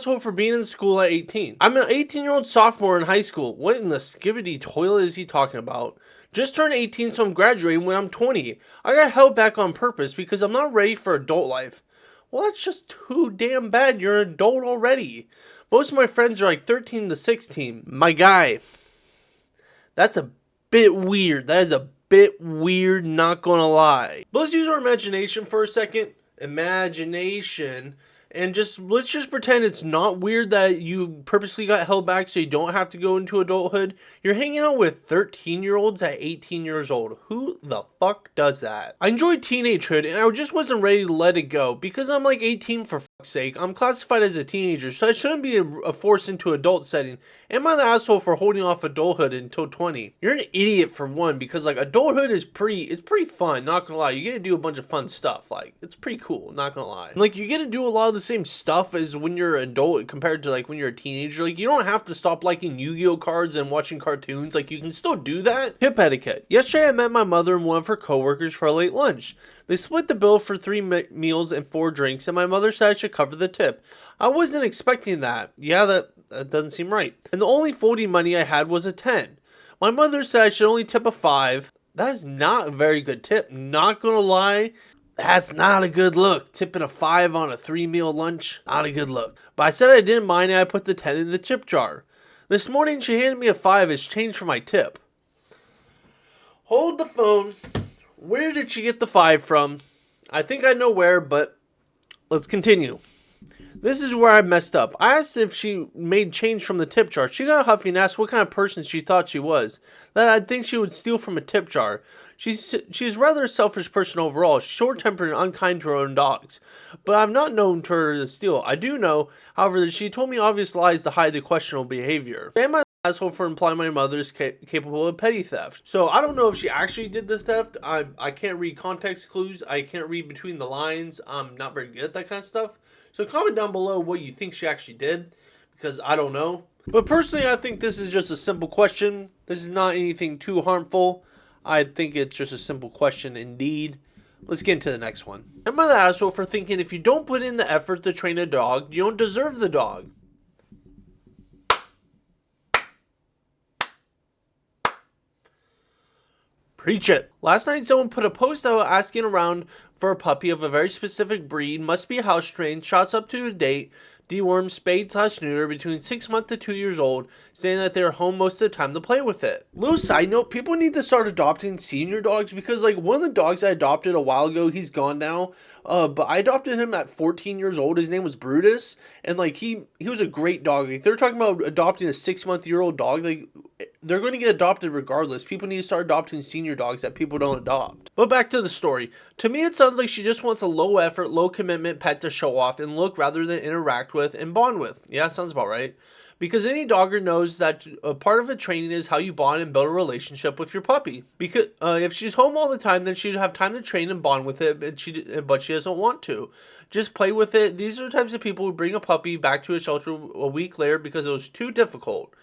asshole for being in school at 18. I'm an 18-year-old sophomore in high school. What in the skibbity toilet is he talking about? Just turned 18, so I'm graduating when I'm 20. I got held back on purpose because I'm not ready for adult life. Well, that's just too damn bad. You're an adult already. Most of my friends are like 13 to 16. My guy, that's a bit weird. That is a bit weird, not gonna lie. But let's use our imagination for a second. Imagination. And let's just pretend it's not weird that you purposely got held back so you don't have to go into adulthood. You're hanging out with 13-year-olds at 18 years old. Who the fuck does that? I enjoyed teenagehood and I just wasn't ready to let it go because I'm like 18 for fuck's sake. I'm classified as a teenager, so I shouldn't be a force into adult setting. Am I the asshole for holding off adulthood until 20? You're an idiot for one, because like adulthood is pretty fun, not gonna lie. You get to do a bunch of fun stuff. Like, it's pretty cool, not gonna lie. Like, you get to do a lot of the same stuff as when you're an adult compared to like when you're a teenager. Like, you don't have to stop liking Yu-Gi-Oh cards and watching cartoons. Like, you can still do that. Hip etiquette. Yesterday I met my mother and one of her coworkers for a late lunch. They split the bill for 3 meals and 4 drinks, and my mother said I should cover the tip. I wasn't expecting that. Yeah, that doesn't seem right. And the only folding money I had was a 10. My mother said I should only tip a 5. That is not a very good tip. Not gonna lie. That's not a good look. Tipping a 5 on a 3-meal lunch, not a good look. But I said I didn't mind and I put the 10 in the tip jar. This morning she handed me a 5 as change for my tip. Hold the phone. Where did she get the 5 from? I think I know where, but let's continue. This is where I messed up. I asked if she made change from the tip jar. She got huffy and asked what kind of person she thought she was, that I'd think she would steal from a tip jar. She's rather a selfish person overall, short-tempered and unkind to her own dogs. But I've not known her to steal. I do know, however, that she told me obvious lies to hide the questionable behavior. Am I the asshole for implying my mother is capable of petty theft? So I don't know if she actually did the theft. I can't read context clues. I can't read between the lines. I'm not very good at that kind of stuff. So comment down below what you think she actually did, because I don't know. But personally, I think this is just a simple question. This is not anything too harmful. I think it's just a simple question indeed. Let's get into the next one. Am I the asshole for thinking if you don't put in the effort to train a dog, you don't deserve the dog? Preach it. Last night someone put a post out asking around for a puppy of a very specific breed, must be house trained, shots up to date, dewormed, spayed/neuter, between 6 months to 2 years old, saying that they're home most of the time to play with it. Little side note, people need to start adopting senior dogs, because like one of the dogs I adopted a while ago, he's gone now, but I adopted him at 14 years old. His name was Brutus, and like he was a great dog. Like, they're talking about adopting a 6-month-old dog. Like, they're going to get adopted regardless. People need to start adopting senior dogs that people don't adopt. But back to the story. To me, it sounds like she just wants a low effort, low commitment pet to show off and look rather than interact with and bond with. Yeah, sounds about right. Because any dogger knows that a part of a training is how you bond and build a relationship with your puppy. Because if she's home all the time, then she'd have time to train and bond with it, but she doesn't want to. Just play with it. These are the types of people who bring a puppy back to a shelter a week later because it was too difficult.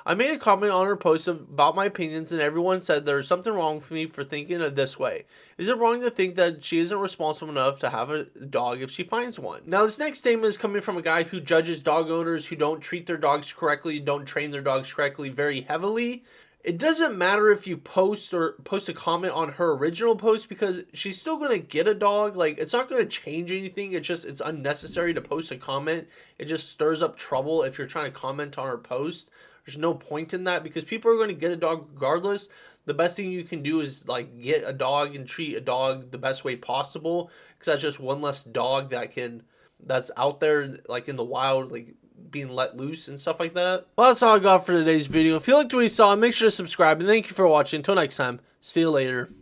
I made a comment on her post about my opinions, and everyone said there's something wrong with me for thinking of this way. Is it wrong to think that she isn't responsible enough to have a dog if she finds one? Now, this next statement is coming from a guy who judges dog owners who don't treat their dogs correctly, don't train their dogs correctly very heavily. It doesn't matter if you post a comment on her original post, because she's still going to get a dog. Like, it's not going to change anything. It's unnecessary to post a comment. It just stirs up trouble if you're trying to comment on her post. There's no point in that, because people are going to get a dog regardless. The best thing you can do is like get a dog and treat a dog the best way possible, because that's just one less dog that's out there like in the wild, like being let loose and stuff like that. Well, that's all I got for today's video. If you liked what you saw, make sure to subscribe, and thank you for watching. Until next time, see you later.